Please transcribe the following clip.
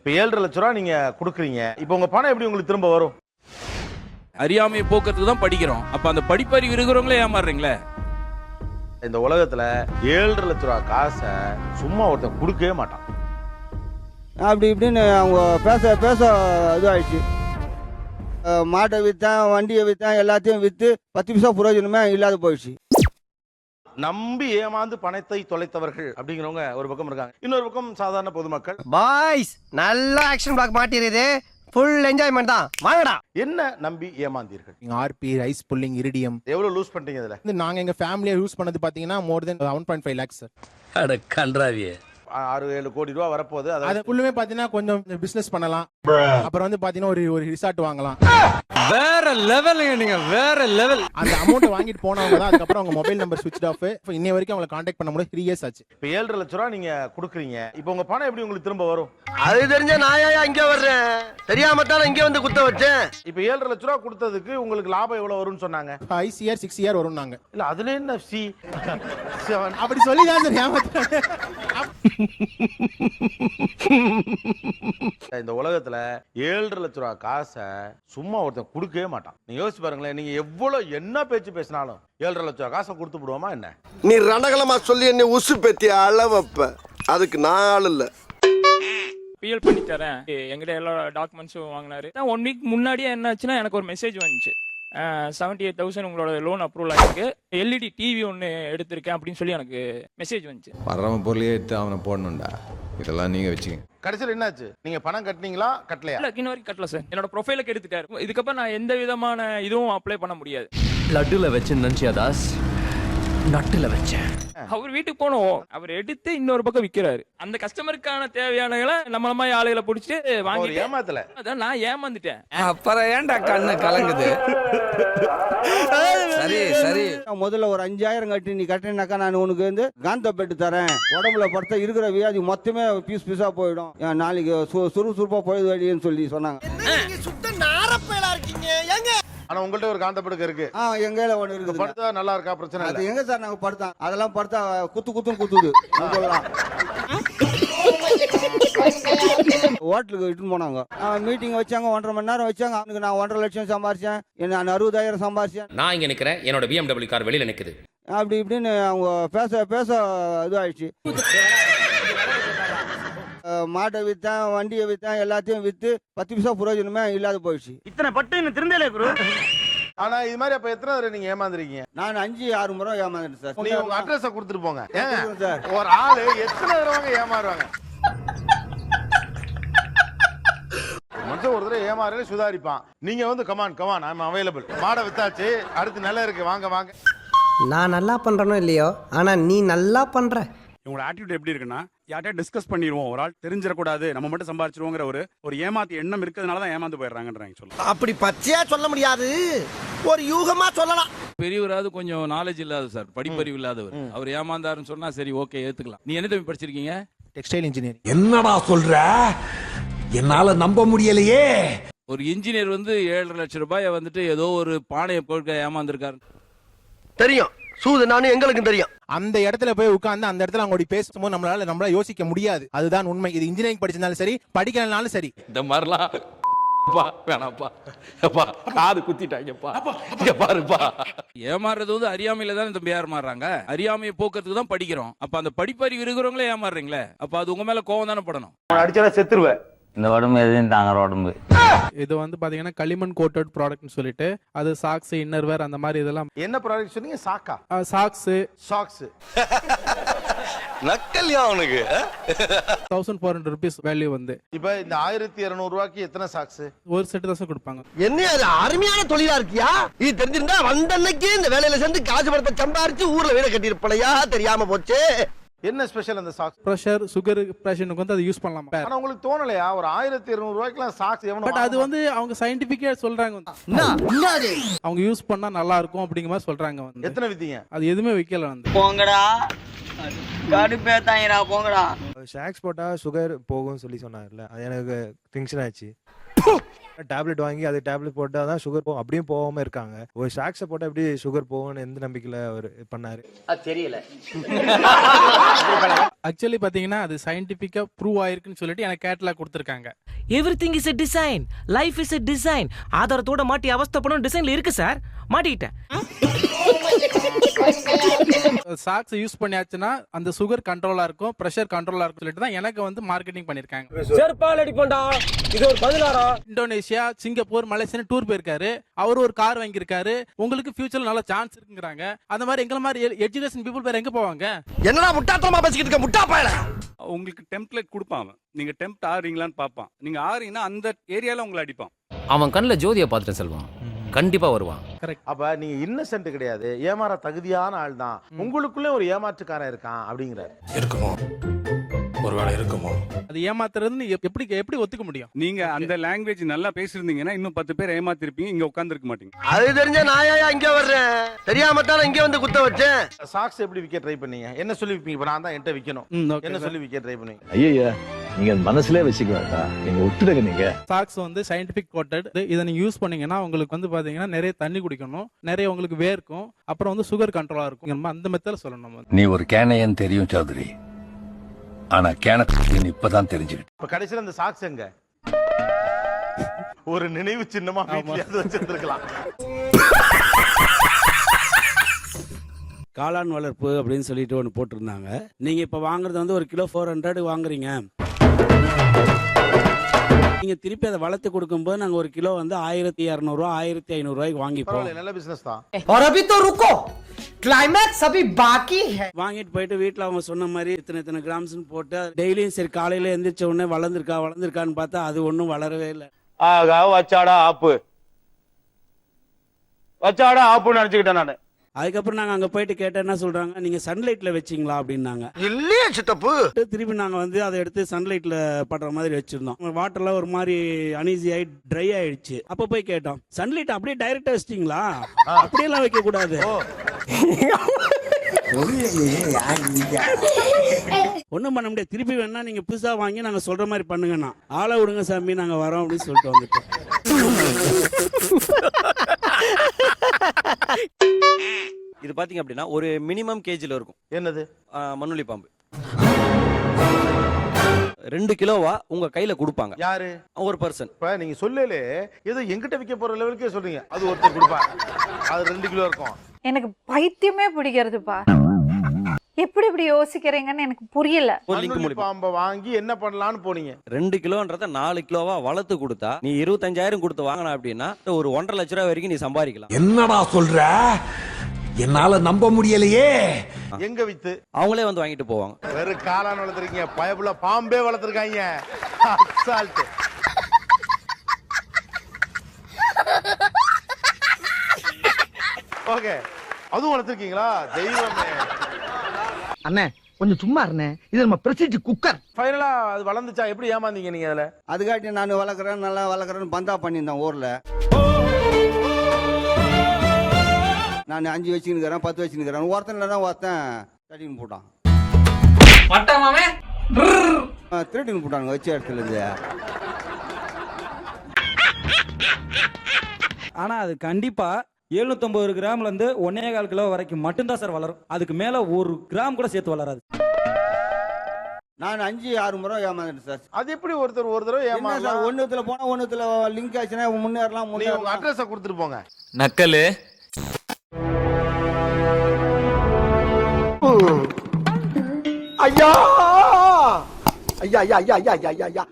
இப்போ 7.5 லட்ச ரூபா நீங்க கொடுக்குறீங்க. இப்போ உங்க பணம் எப்படி உங்களுக்கு திரும்ப வரும்? அறியாமையை போக்குறதுக்கு தான் படிக்கிறோம். அப்ப அந்த படிப்பறிவு இருக்கிறவங்களே ஏமாறுறீங்களே. இந்த உலகத்துல 7.5 லட்ச ரூபா காசை சும்மா ஒருத்தன் கொடுக்கவே மாட்டான். அப்படி இப்படின்னு அவங்க பேச பேச இதுவாயிடுச்சு. மாட்டை விற்றேன், வண்டியை விற்றேன், எல்லாத்தையும் விற்று 10 பைசா பிரயோஜனமே இல்லாத போயிடுச்சு. நம்பி ஏமாந்து பணத்தை தொலைத்தவர்கள் அப்படிங்கிறவங்க ஒரு பக்கம் இருக்காங்க. இன்னொரு பக்கம் சாதாரண பொதுமக்கள். பாய்ஸ் நல்ல ஆக்ஷன் பிளாக் மாட்டிருது, ஃபுல் என்ஜாய்மெண்ட் தான், வாங்கடா. என்ன நம்பி ஏமாந்தீர்கள்? RP, rice pulling, iridium. எவ்வளவு லூஸ் பண்ணிட்டீங்க இதுல? நாங்க எங்க ஃபேமிலியா யூஸ் பண்ணது பாத்தீங்கன்னா மோர் தென் 1.5 lakhs சார். அட கன்றாவியே. 6-7 கோடி ரூபா வரப்போகுது. அது ஃபுல்லுமே பாத்தீங்கன்னா கொஞ்சம் பிசினஸ் பண்ணலாம். அப்புறம் வந்து பாத்தீங்கன்னா ஒரு ரிசார்ட் வாங்கலாம். வேற லெவலுங்க, நீங்க வேற லெவல். அந்த அமௌண்ட் வாங்கிட்டு போனவங்க தான் அதுக்கப்புறம் அவங்க மொபைல் நம்பர் ஸ்விட்ச் ஆஃப். இன்னை வரைக்கும் அவங்களை கான்டாக்ட் பண்ண முடியாது. 3 years ஆச்சு. இப்போ 7.5 லட்ச ரூபா நீங்க கொடுக்குறீங்க. இப்போ உங்க பணம் எப்படி உங்களுக்கு திரும்ப வரும்? அது தெரிஞ்ச நாயா இங்க வர்றேன், தெரியாம தான் இங்க வந்து குத்த வச்சேன். இப்போ 7.5 லட்ச ரூபா கொடுத்ததுக்கு உங்களுக்கு லாபம் எவ்வளவு வரும்னு சொன்னாங்க? 5 year 6 year வரும் நாங்க. இல்ல அதுல என்ன சி அப்படி சொல்லி தான் சார் ஏமாத்துறாங்க. இந்த உலகத்துல 7.5 லட்ச ரூபா காசை சும்மா ஒருத்தன் கொடுக்கவே மாட்டான். நீங்க யோசிச்சு பாருங்களேன், நீங்க எவ்வளவு என்ன பேச்சு பேசினாலும் 7.5 லட்ச ரூபா காசை கொடுத்து விடுவோமா என்ன? நீ ரணகலமா சொல்லி என்ன உசு பெத்தி அளவப்ப, அதுக்கு நான் ஆள் இல்ல. பிஎல் பண்ணி தரேன், எங்கிட்ட எல்லா டாக்குமெண்ட்ஸும் வாங்கினாரு. 1 வீக் முன்னாடியே என்ன ஆச்சுன்னா எனக்கு ஒரு மெசேஜ் வந்துச்சு, 78,000 உங்களோட லோன் அப்ரூவல் ஆகிருக்கு, எல்இடி டிவி ஒன்று எடுத்திருக்கேன் அப்படின்னு சொல்லி எனக்கு மெசேஜ் வந்துச்சு. வர்றவன் பொருளையே எடுத்து அவனை போடணும்டா, இதெல்லாம் நீங்க வச்சுங்க. கடைசியில் என்னாச்சு? நீங்க பணம் கட்டினீங்களா கட்டலையா? இல்ல, இன்ன வரைக்கும் கட்டல சார். என்னோட ப்ரொஃபைலுக்கு எடுத்துட்டாரு. இதுக்கப்புறம் நான் எந்த விதமான இதுவும் அப்ளை பண்ண முடியாது. லட்டுல வச்சு நினைச்சியா தாஸ்? நட்டுல வச்சேன். அவர் வீட்டுக்கு போனோம், அவர் எடுத்து இன்னொரு பக்கம் விற்கிறாரு. அந்த கஸ்டமருக்கான தேவையானகளை நம்மள மாதிரி ஆளுகளை பிடிச்சிட்டு வாங்கி ஏமாத்தல. அதான் நான் ஏமாந்துட்டேன். அப்புறம் ஏன்டா கண்ணு கலங்குது? சரி சரி, முதல்ல ஒரு 5,000 கட்டி நீ கட்டினாக்கா நான் உனக்கு வந்து காந்த பெட்டு தரேன், உடம்புல படுத்த இருக்கிற வியாதி மொத்தமே பீஸ் பீஸா போயிடும், நாளைக்கு சுறுசுறுப்பா போயிடுது வழின்னு சொல்லி சொன்னாங்க. சுத்த நாரப்பேலா இருக்கீங்க ஏங்க. ஆனா உங்கள்ட்ட ஒரு காந்த படுக்கை இருக்கு. எங்க கையில ஒண்ணு இருக்குது. படுத்தா நல்லா இருக்கா? பிரச்சனை அது இல்ல. எங்க சார் நாங்க படுத்தோம், அதெல்லாம் படுத்தா குத்துது. ஹோட்டலுக்கு இட்டுன்னு போனாங்க, மீட்டிங் வச்சாங்க, 1.5 மணி நேரம் வச்சாங்க. அவனுக்கு நான் 1.5 லட்சம் சம்பாரிச்சேன், நான் 60,000 சம்பாரிச்சேன். நான் இங்க நிக்கிறேன், என்னோட BMW கார் வெளியில நிக்குது. அப்படி இப்படின்னு அவங்க பேச பேச இதுவாயிடுச்சு. மாட்டை விற்றேன், வண்டியை விற்றேன், எல்லாத்தையும் விற்று 10 பைசா பிரயோஜனமே இல்லாத போயிடுச்சு. இத்தனை பட்டு இன்னும் திருந்தலே குரு. ஆனா இது மாதிரி அப்ப எத்தனை தடவை நீங்க ஏமாந்துருக்கீங்க? நான் 5-6 முறை ஏமாந்துட்டேன் சார். நீங்க உங்க அட்ரஸ கொடுத்துட்டு போங்க சார். ஒரு ஆளு எத்தனை தடவை ஏமாறுவாங்க? மனுஷன் ஒரு தடவை ஏமாறல சுதாரிப்பான். நீங்க வந்து கமான் ஐ அம் அவைலபிள், மாடை வித்தாச்சு, அடுத்து நல்லா இருக்கு, வாங்க. நான் நல்லா பண்றனோ இல்லையோ, ஆனா நீ நல்லா பண்ற. உங்களோட ஆட்டிடியூட் எப்படி இருக்குன்னா, யார்கிட்ட டிஸ்கஸ் பண்ணிடுவோம், ஒரு ஆள் தெரிஞ்சிடக்கூடாது, நம்ம மட்டும் சம்பாரிச்சிருவோங்கிற ஒரு ஏமாத்து எண்ணம் இருக்கிறதுனால தான் ஏமாந்து போயிடுறாங்கன்றாங்க. சொல்ல அப்படி பச்சையா சொல்ல முடியாது, ஒரு யூகமா சொல்லலாம். பெரியவராவது கொஞ்சம் நாலேஜ் இல்லாத சார், படிப்பறிவு இல்லாதவர். அவர் ஏமாந்தாருன்னு சொன்னா சரி, ஓகே, ஏத்துக்கலாம். நீ என்ன தம்பி படிச்சிருக்கீங்க? Textile engineering. என்னடா சொல்ற? என்னால நம்ப முடியலையே. ஒரு இன்ஜினியர் வந்து 7.5 லட்சம் ரூபாயை வந்துட்டு ஏதோ ஒரு பானையை போட்டு ஏமாந்துருக்காரு. தெரியும், சூது நானும் எங்களுக்கும் தெரியும். அந்த இடத்துல போய் உட்கார்ந்து அந்த இடத்துல அவங்க பேசும்போது நம்மளால யோசிக்க முடியாது. அதுதான் உண்மை. இது இன்ஜினியரிங் படிச்சிருந்தாலும் சரி, படிக்கலனாலும் சரி. இந்த மாதிரிலாம் வேணாப்பா, காது குத்திட்டாங்கப்பா, பாருப்பா. ஏமாறுறது வந்து அறியாமையில தான் தம்பி ஏமாறுறாங்க. அறியாமையை போக்குறதுக்கு தான் படிக்கிறோம். அப்ப அந்த படிப்பறிவு இருக்கிறவங்களே ஏமாறுறீங்களே. அப்ப அது உங்க மேல கோவம் தானே படணும். அடிச்சால செத்துருவேன். இந்த உடம்பு எதுவும் தாங்குற உடம்பு. இது வந்து பாத்தீங்கன்னா களிமண் கோட்டட் ப்ராடக்ட்னு சொல்லிட்டு, அது சாக்ஸ், இன்னர்வேர், அந்த மாதிரி இதெல்லாம். என்ன ப்ராடக்ட் சொன்னீங்க? சாக்கா? சாக்ஸ் நக்கல்யா அவனுக்கு. 1,400 rupees வேல்யூ வந்து. இப்ப இந்த 1,200 ரூபாய்க்கு எத்தனை சாக்ஸ்? ஒரு செட் தான் சார் கொடுப்பாங்க. என்ன அது அருமையான தொழிலா இருக்கியா? இது தெரிஞ்சிருந்தா வந்த அன்னைக்கு இந்த வேலையில சேர்ந்து காசு படத்தை சம்பாரிச்சு ஊர்ல வீட கட்டியிருப்பலையா, தெரியாம போச்சு. என்ன ஸ்பெஷல் அந்த சாக்ஸ்? பிரஷர், சுகர் பேஷண்ட்க்கு வந்து அது யூஸ் பண்ணலாம். ஆனா உங்களுக்கு தோணலையா ஒரு 1,200 ரூபாய்க்குலாம் சாக்ஸ் எவனோ? பட் அது வந்து அவங்க சயின்டிபிக்கா சொல்றாங்க, அவங்க யூஸ் பண்ணா நல்லா இருக்கும் அப்படிங்கிற மாதிரி சொல்றாங்க. வந்து எத்தனை வித்தீங்க? அது எதுவுமே விக்கல. வந்து போங்கடா, கடுப்பேத்தாங்கடா, போங்கடா. ஷாக்ஸ் போட்டா சுகர் போகும்னு சொல்லி சொன்னார்ல, அது எனக்கு டென்ஷன் ஆச்சு. டேப்லெட் வாங்கி அது டேப்லெட் போட்டா தான் சுகர் போகும், அப்படியும் போகாம இருக்காங்க. ஒரு ஷாக்ஸை போட்டா எப்படி சுகர் போகும்னு எந்த நம்பிக்கையில அவர் பண்ணாரு தெரியல. ஆக்சுவலி பாத்தீங்கன்னா அது சயின்டிபிக்கா ப்ரூவ் ஆயிருக்குன்னு சொல்லிட்டு எனக்கு கேட்டலாக் கொடுத்துருக்காங்க. Everything is a design, life is a design. ஆதாரத்தோட மாட்டி அவஸ்தைப்படும் டிசைன்ல இருக்கு சார். மாட்டிக்கிட்டேன். சாக்ஸ் யூஸ் பண்ணியாச்சுன்னா அந்த சுகர் கண்ட்ரோலா இருக்கும், பிரஷர் கண்ட்ரோலா இருக்கும் சொல்லிட்டு தான் எனக்கு வந்து மார்க்கெட்டிங் பண்ணிருக்காங்க. செருப்பால் அடிப்போம்டா. இது ஒரு பதிலாரா? இந்தோனேஷியா, சிங்கப்பூர், மலேசியா டூர் போயிருக்காரு. அவர் ஒரு கார் வாங்கியிருக்காரு. உங்களுக்கு ஃபியூச்சர்ல நல்ல சான்ஸ் இருக்குங்கிறாங்க. அந்த மாதிரி எங்களை மாதிரி எஜுகேஷன் பீப்புள் பேர் எங்க போவாங்க? என்னடா முட்டாத்தனமா பேசிக்கிட்டு இருக்க முட்டா பயல. உங்களுக்கு டெம்ப்ளேட் கொடுப்பான், நீங்க டெம்ப்ட் ஆறீங்களான்னு பார்ப்பான். நீங்க ஆறீங்கன்னா அந்த ஏரியால உங்களை அடிப்பான். அவன் கண்ணில் ஜோதியை பார்த்துட்டு செல்வான், கண்டிப்பா வருவான். அப்ப நீங்க இன்னசென்ட் கிடையாது, ஏமாற தகுதியான ஆள் தான். உங்களுக்குள்ளே ஒரு ஏமாற்றுக்காரன் இருக்கான் அப்படிங்கிறாரு. இருக்குமோ, ஒருவேளை இருக்குமோ. அது ஏமாத்துறதுன்னு எப்படி எப்படி ஒத்துக்க முடியும்? நீங்க அந்த லாங்குவேஜ் நல்லா பேசிருந்தீங்கன்னா இன்னும் 10 பேர் ஏமாத்திருப்பீங்க, இங்க உட்கார்ந்துருக்க மாட்டீங்க. அது தெரிஞ்ச நாயா இங்க வர்றேன், தெரியாம தான் இங்க வந்து குத்த வச்சேன். சாக்ஸ் எப்படி விற்க ட்ரை பண்ணீங்க? என்ன சொல்லி விற்பீங்க? இப்ப நான் தான் என்கிட்ட விற்கணும், என்ன சொல்லி விற்க ட்ரை பண்ணீங்க? ஐயா நீங்க மனசுல வச்சுக்க வேண்டாம், நீங்க விட்டுடுங்க. நீங்க சாக்ஸ் வந்து சயின்டிபிக் கோட்டட். இதை நீங்க யூஸ் பண்ணீங்கன்னா உங்களுக்கு வந்து பாத்தீங்கன்னா நிறைய தண்ணி குடிக்கணும், நிறைய உங்களுக்கு வேர்க்கும், அப்புறம் வந்து சுகர் கண்ட்ரோலா இருக்கும். அந்த மெத்தட்ல சொல்லணும். நீ ஒரு கேனையன் தெரியும் சௌத்ரி, ஆனா கேனத்து இப்பதான் தெரிஞ்சுக்கிட்டு. இப்ப கடைசியில அந்த சாக்ஸ் எங்க? ஒரு நினைவு சின்னமா வீட்லயாவது வச்சிருந்திருக்கலாம். காளான் வளர்ப்பு அப்படின்னு சொல்லிட்டு ஒன்று போட்டிருந்தாங்க. நீங்க இப்ப வாங்குறது வந்து 1 கிலோ 400 வாங்குறீங்க. நீங்க திருப்பி அதை வளர்த்து கொடுக்கும்போது நாங்க 1 கிலோ வந்து 1200 ரூபா 1500 ரூபாய்க்கு வாங்கிப்போம். நல்ல பிசினஸ் தான். और अभी तो रुको, क्लाइमैक्स अभी बाकी है. வாங்கிட்டு போயிட்டு வீட்டுல அவங்க சொன்ன மாதிரி இத்தனை கிராம்ஸ்னு போட்டு டெய்லியும் சரி காலையில எந்திரிச்ச உடனே வளர்ந்துருக்கான்னு பார்த்தா அது ஒன்றும் வளரவே இல்லை. வச்சாடா ஆப்புன்னு நினைச்சுக்கிட்டேன் நானு. அதுக்கப்புறம் நாங்க அங்க போயிட்டு கேட்டா என்ன சொல்றாங்க, நீங்க சன்லைட்ல வச்சீங்களா அப்படின்னாங்க. இல்லையே சித்தப்பு. திருப்பி நாங்க வந்து அதை எடுத்து சன்லைட்ல படுற மாதிரி வச்சிருந்தோம். வாட்டர்ல ஒரு மாதிரி அனீசி ஆகி ட்ரை ஆயிடுச்சு. அப்ப போய் கேட்டோம், சன்லைட் அப்படியே டைரக்டா வச்சிட்டீங்களா? அப்படியெல்லாம் வைக்க கூடாது, ஒண்ணும் பண்ண முடியாது, திருப்பி வேணா நீங்க புதுசா வாங்கி நாங்க சொல்ற மாதிரி பண்ணுங்கன்னா ஆளை விடுங்க சாமி, நாங்க வரோம் அப்படின்னு சொல்லிட்டு வந்துட்டோம். இது பாத்தீங்க அப்படின்னா ஒரு மினிமம் கேஜில இருக்கும். என்னது? மண்ணுளி பாம்பு 2 கிலோவா உங்க கையில கொடுப்பாங்க. யாரு? ஒரு பர்சன். இப்ப நீங்க சொல்லலே ஏதோ எங்கிட்ட விற்க போற லெவலுக்கே சொல்றீங்க. அது ஒருத்தர் கொடுப்பாங்க, அது 2 கிலோ இருக்கும். எனக்கு பைத்தியமே பிடிக்கிறதுப்பா. எப்படி இப்படி யோசிக்கிறீங்கன்னு எனக்கு புரியல. மண்ணுளி பாம்பை வாங்கி என்ன பண்ணலாம்னு போனீங்க? 2 கிலோன்றத 4 கிலோவா வளர்த்து கொடுத்தா நீ 25,000 கொடுத்து வாங்கின அப்படின்னா ஒரு 1.5 லட்ச ரூபாய் வரைக்கும் நீ சம்பாதிக்கலாம். என்னடா சொல்ற? என்னால நம்ப முடியலையே. எங்க வித்து? அவங்களே வந்து வாங்கிட்டு போவாங்க. வெறும் காளான் வளர்த்துருக்கீங்க, பயப்புல பாம்பே வளர்த்துருக்காங்க. அசால்ட். ஓகே, அதுவும் வளர்த்துருக்கீங்களா? தெய்வமே. அண்ணே கொஞ்சம் சும்மா இருண்ணே, இது நம்ம பிரசித்தி குக்கர். ஃபைனலா அது வளர்ந்துச்சா? எப்படி ஏமாந்தீங்க நீங்க அதுல? அதுக்காட்டி நான் வளர்க்குறேன் நல்லா வளர்க்குறேன்னு பந்தா பண்ணியிருந்தேன் ஊர்ல. நான் 5 வச்சுக்கிறேன் 10 வச்சுக்கிறேன். ஒருத்தன் தட்டின்னு போட்டான், திருட்டின்னு போட்டானுங்க வச்ச இடத்துல இருந்து. ஆனா அது கண்டிப்பா 750 கிராம்ல இருந்து 1.25 கிலோ வரைக்கும் மட்டும்தான் சார் வளரும். அதுக்கு மேல 1 கிராம் கூட சேர்த்து வளராது. நான் 5-6 முறை ஏமாந்துட்டேன் சார். அது எப்படி ஒருத்தர் ஒரு தடவை ஏமாறலாம்? ஒண்ணுத்துல போனா ஒண்ணுத்துல லிங்க் ஆச்சுன்னா முன்னேறலாம். உங்க அட்ரஸ கொடுத்துட்டு போங்க. நக்கலு ஐயா ஐயா ஐயா ஐயா ஐயா ஐயா.